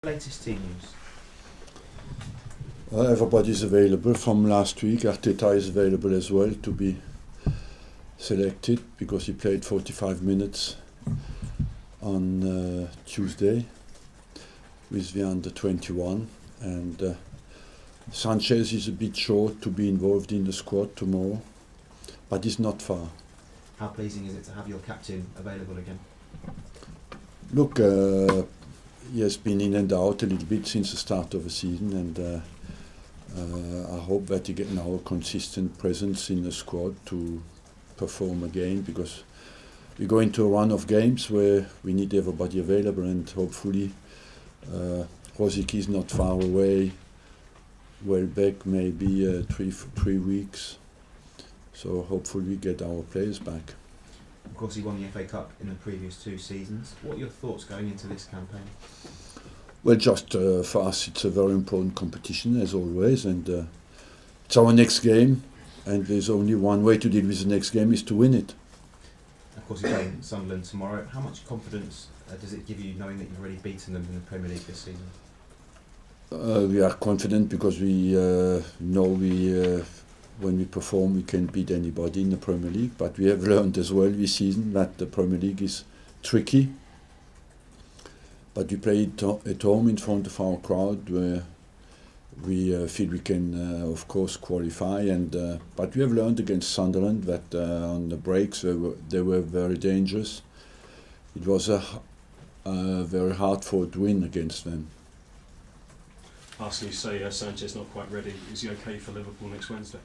latest team news? Everybody's available from last week. Arteta is available as well to be selected because he played 45 minutes on Tuesday with the under 21, and Sanchez is a bit short to be involved in the squad tomorrow, but he's not far. How pleasing is it to have your captain available again? Look, he has been in and out a little bit since the start of the season, and I hope that he get now a consistent presence in the squad to perform again, because we go into a run of games where we need everybody available, and hopefully Rosick is not far away. Welbeck maybe 3 weeks, so hopefully we get our players back. Of course, he won the FA Cup in the previous 2 seasons. What are your thoughts going into this campaign? Well, just for us it's a very important competition as always, and it's our next game, and there's only one way to deal with the next game, is to win it. Of course, you're playing Sunderland tomorrow. How much confidence does it give you knowing that you've already beaten them in the Premier League this season? We are confident because we know when we perform we can beat anybody in the Premier League, but we have learned as well this season that the Premier League is tricky. But we play it at home in front of our crowd, where we feel we can, of course, qualify. And but we have learned against Sunderland that on the breaks they were very dangerous. It was a very hard-fought win against them. Arsene, you say Sanchez not quite ready. Is he okay for Liverpool next Wednesday?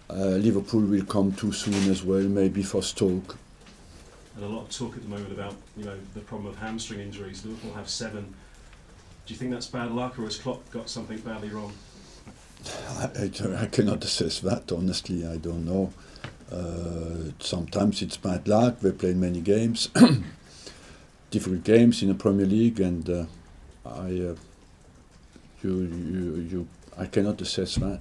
Liverpool will come too soon as well, maybe for Stoke. And a lot of talk at the moment about the problem of hamstring injuries. Liverpool have 7. Do you think that's bad luck, or has Klopp got something badly wrong? I cannot assess that, honestly. I don't know. Sometimes it's bad luck. They play many games, difficult games in the Premier League, and I cannot assess that.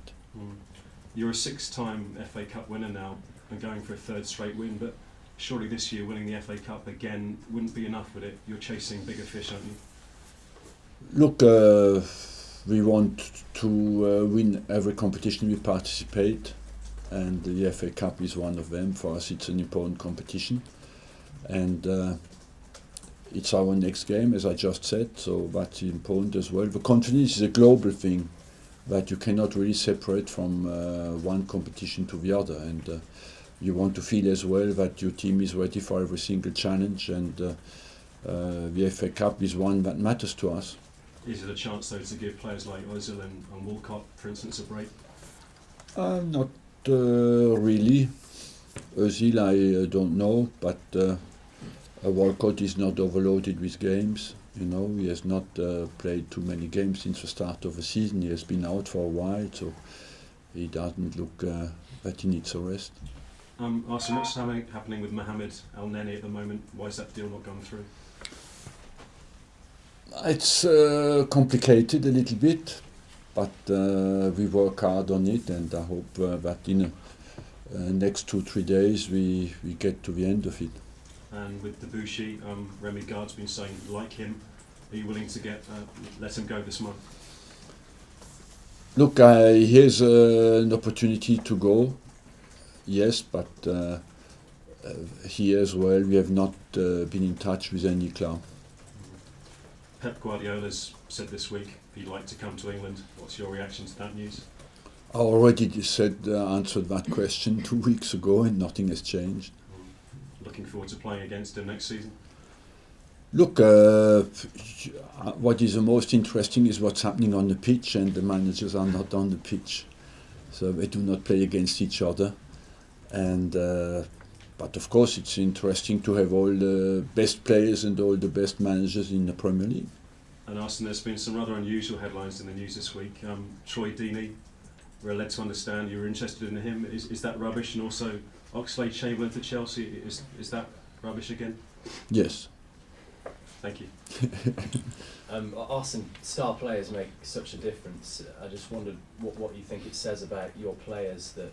You're a 6-time FA Cup winner now and going for a 3rd straight win, but surely this year winning the FA Cup again wouldn't be enough, would it? You're chasing bigger fish, aren't you? Look, we want to win every competition we participate, and the FA Cup is one of them. For us it's an important competition, and it's our next game, as I just said, so that's important as well. The confidence is a global thing that you cannot really separate from one competition to the other, and you want to feel as well that your team is ready for every single challenge, and the FA Cup is one that matters to us. Is it a chance though to give players like Ozil and Walcott, for instance, a break? Not really. Ozil I don't know, but Walcott is not overloaded with games. He has not played too many games since the start of the season. He has been out for a while, so he doesn't look that he needs a rest. Arsene, what's happening with Mohamed El Neni at the moment? Why is that deal not gone through? It's complicated a little bit, but we work hard on it, and I hope that in the next 2-3 days we get to the end of it. And with Debuchy, Remy Gard's been saying, like him, are you willing to let him go this month? Look, here's an opportunity to go, yes, but here as well we have not been in touch with any club. Pep Guardiola's said this week he'd like to come to England. What's your reaction to that news? I already answered that question 2 weeks ago, and nothing has changed. Looking forward to playing against him next season? Look, what is the most interesting is what's happening on the pitch, and the managers are not on the pitch, so they do not play against each other. And but of course it's interesting to have all the best players and all the best managers in the Premier League. And Arsene, there's been some rather unusual headlines in the news this week. Troy Deeney, we're led to understand you were interested in him. Is that rubbish? And also Oxlade-Chamberlain to Chelsea, is that rubbish again? Yes. Thank you. Arsene, star players make such a difference. I just wondered what you think it says about your players that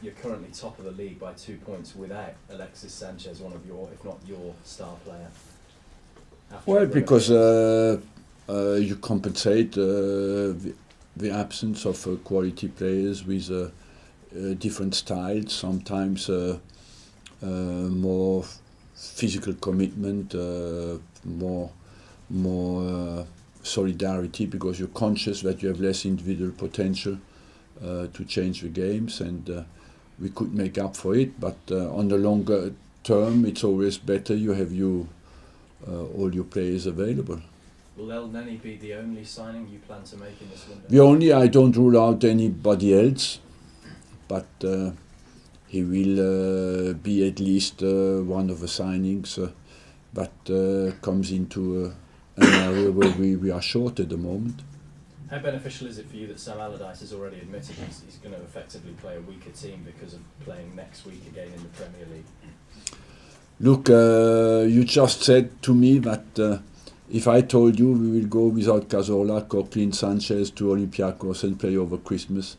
you're currently top of the league by 2 points without Alexis Sanchez, one of your, if not your, star player. Well, because you compensate the absence of quality players with different styles, sometimes more physical commitment, more solidarity, because you're conscious that you have less individual potential to change the games, and we could make up for it, but on the longer term it's always better you have all your players available. Will El Neni be the only signing you plan to make in this window? I don't rule out anybody else, but he will be at least one of the signings that comes into an area where we are short at the moment. How beneficial is it for you that Sam Allardyce has already admitted he's going to effectively play a weaker team because of playing next week again in the Premier League? Look, you just said to me that if I told you we will go without Cazorla, Coquelin, Sanchez to Olympiacos and play over Christmas,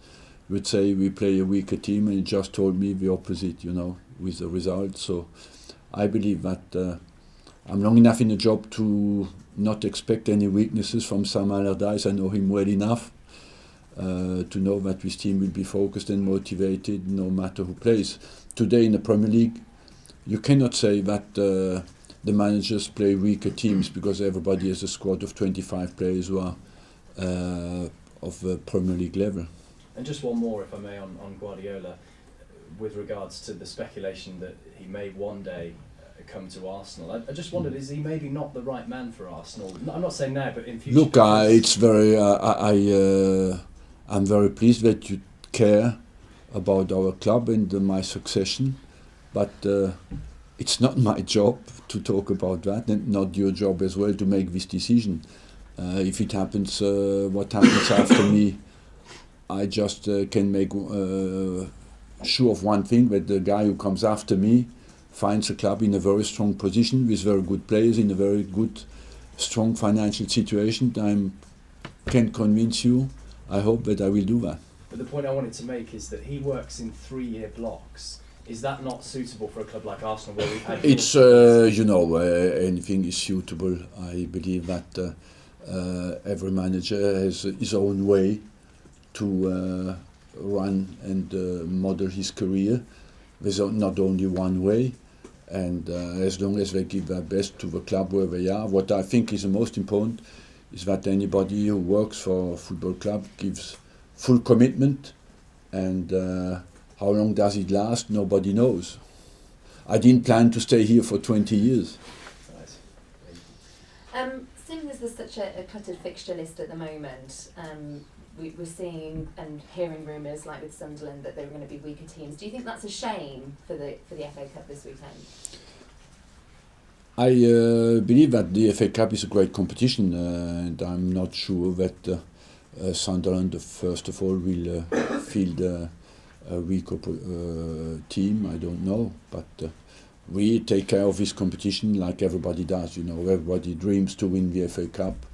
you would say we play a weaker team, and you just told me the opposite, with the result. So I believe that I'm long enough in the job to not expect any weaknesses from Sam Allardyce. I know him well enough to know that this team will be focused and motivated no matter who plays. Today in the Premier League, you cannot say that the managers play weaker teams, because everybody has a squad of 25 players who are of the Premier League level. And just one more, if I may, on Guardiola, with regards to the speculation that he may one day come to Arsenal. I just wondered, is he maybe not the right man for Arsenal? I'm not saying now, but in future. Look, it's very. I'm very pleased that you care about our club and my succession, but it's not my job to talk about that, and not your job as well to make this decision. If it happens, what happens after me, I just can make sure of one thing, that the guy who comes after me finds a club in a very strong position with very good players in a very good, strong financial situation. I can convince you, I hope, that I will do that. But the point I wanted to make is that he works in 3-year blocks. Is that not suitable for a club like Arsenal, where we've had... It's, anything is suitable. I believe that every manager has his own way to run and model his career. There's not only one way, and as long as they give their best to the club where they are, what I think is the most important is that anybody who works for a football club gives full commitment, and how long does it last, nobody knows. I didn't plan to stay here for 20 years. Seeing as there's such a cluttered fixture list at the moment, we're seeing and hearing rumours, like with Sunderland, that they were going to be weaker teams. Do you think that's a shame for the FA Cup this weekend? I believe that the FA Cup is a great competition, and I'm not sure that Sunderland, first of all, will field a weaker team. I don't know, but we take care of this competition like everybody does. Everybody dreams to win the FA Cup.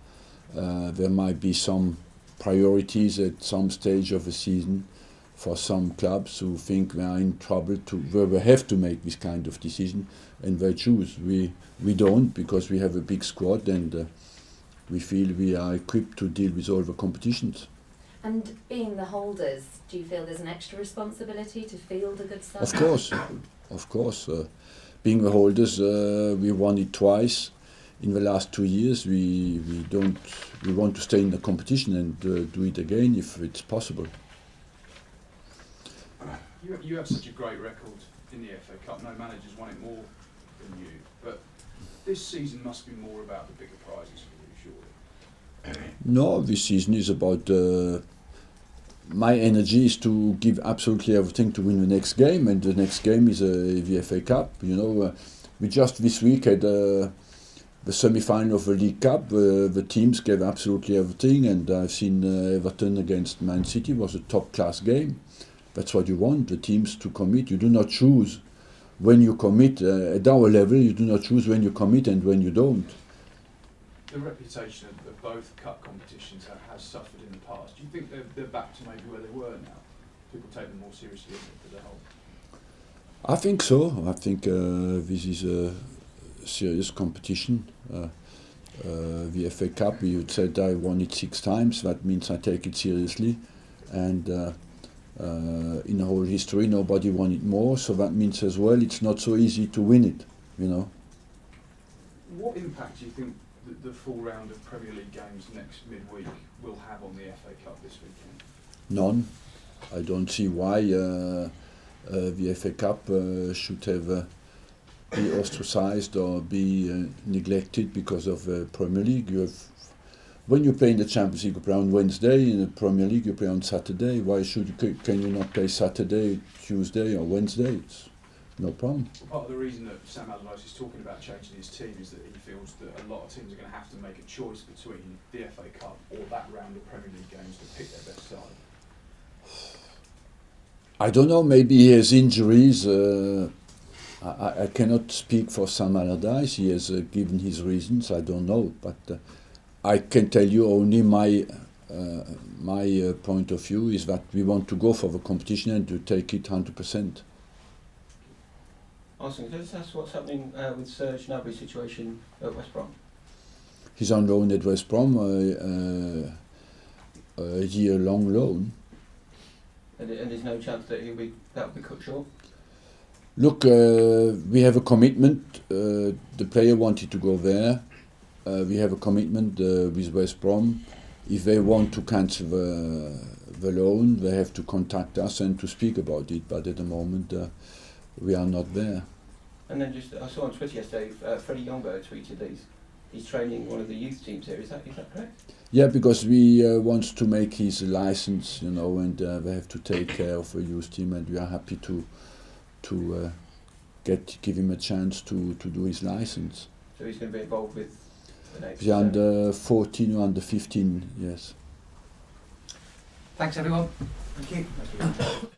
There might be some priorities at some stage of the season for some clubs who think they are in trouble, where they have to make this kind of decision, and they choose. We don't, because we have a big squad, and we feel we are equipped to deal with all the competitions. And being the holders, do you feel there's an extra responsibility to field a good side? Of course. Being the holders, we won it twice in the last 2 years. We want to stay in the competition and do it again if it's possible. You have such a great record in the FA Cup. No manager's won it more than you. But this season must be more about the bigger prizes for you, surely. No, this season is about... my energy is to give absolutely everything to win the next game, and the next game is the FA Cup. We just this week had the semi-final of the League Cup. The teams gave absolutely everything, and I've seen Everton against Man City was a top-class game. That's what you want, the teams to commit. You do not choose when you commit. At our level, you do not choose when you commit and when you don't. The reputation of both cup competitions has suffered in the past. Do you think they're back to maybe where they were now? People take them more seriously as a whole? I think so. I think this is a serious competition. the FA Cup. You said I won it 6 times. That means I take it seriously, and in the whole history nobody won it more. So that means as well it's not so easy to win it. What impact do you think the full round of Premier League games next midweek will have on the FA Cup this weekend? None. I don't see why the FA Cup should have be ostracized or be neglected because of Premier League. When you play in the Champions League, you play on Wednesday. In the Premier League, you play on Saturday. Why can you not play Saturday, Tuesday, or Wednesday? It's no problem. Part of the reason that Sam Allardyce is talking about changing his team is that he feels that a lot of teams are going to have to make a choice between the FA Cup or that round of Premier League games to pick their best side. I don't know, maybe he has injuries. I cannot speak for Sam Allardyce. He has given his reasons, I don't know. But I can tell you only my point of view is that we want to go for the competition and to take it 100%. Arsene, can I just ask what's happening with Serge Gnabry's situation at West Brom? He's on loan at West Brom, a year-long loan. And there's no chance that that'll be cut short? Look, we have a commitment. The player wanted to go there. We have a commitment with West Brom. If they want to cancel the loan, they have to contact us and to speak about it. But at the moment, we are not there. And then I saw on Twitter yesterday, Freddie Youngberg tweeted that he's training one of the youth teams here. Is that correct? Yeah, because we want to make his license, and they have to take care of a youth team, and we are happy to give him a chance to do his license. So he's going to be involved with the next... The under 14 or under 15, yes. Thanks everyone. Thank you.